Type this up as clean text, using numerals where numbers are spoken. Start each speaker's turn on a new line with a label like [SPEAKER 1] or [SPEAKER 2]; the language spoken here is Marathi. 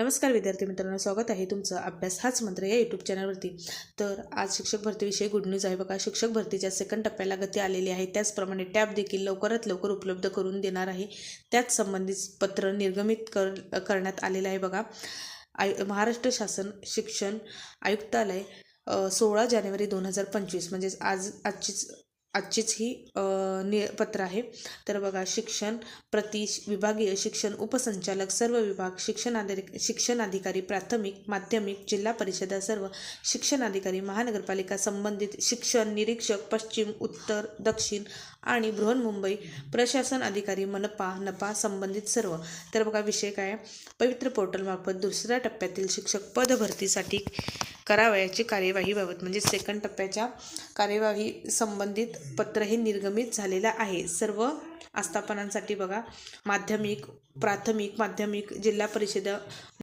[SPEAKER 1] नमस्कार विद्यार्थी मित्रांनो, स्वागत आहे तुमचं अभ्यास हाच मंत्र या यूट्यूब चॅनलवरती। तर आज शिक्षक भरतीविषयी गुड न्यूज आहे बघा। शिक्षक भरतीच्या सेकंड टप्प्याला गती आलेली आहे। त्याचप्रमाणे टॅब देखील लवकरात लवकर उपलब्ध करून देणार आहे। त्याच संबंधित पत्र निर्गमित करण्यात आलेलं आहे बघा। महाराष्ट्र शासन शिक्षण आयुक्तालय 16 जानेवारी 2025 म्हणजे आजचीच ही पत्र आहे। तर बघा, शिक्षण प्रति विभागीय शिक्षण उपसंचालक सर्व विभाग शिक्षणाधिकारी प्राथमिक माध्यमिक जिल्हा परिषद सर्व शिक्षणाधिकारी महानगरपालिका संबंधित शिक्षण निरीक्षक पश्चिम उत्तर दक्षिण आणि बृहन्मुंबई प्रशासन अधिकारी नपा संबंधित सर्व। तर बघा, विषय काय, पवित्र पोर्टल मार्फत दुसऱ्या टप्प्यातील शिक्षक पद भरतीसाठी करावयाची कार्यवाहीबाबत म्हणजे सेकंड टप्प्याच्या कार्यवाही संबंधित पत्र हे निर्गमित झालेलं आहे। सर्व आस्थापनांसाठी बघा, माध्यमिक प्राथमिक माध्यमिक जिल्हा परिषद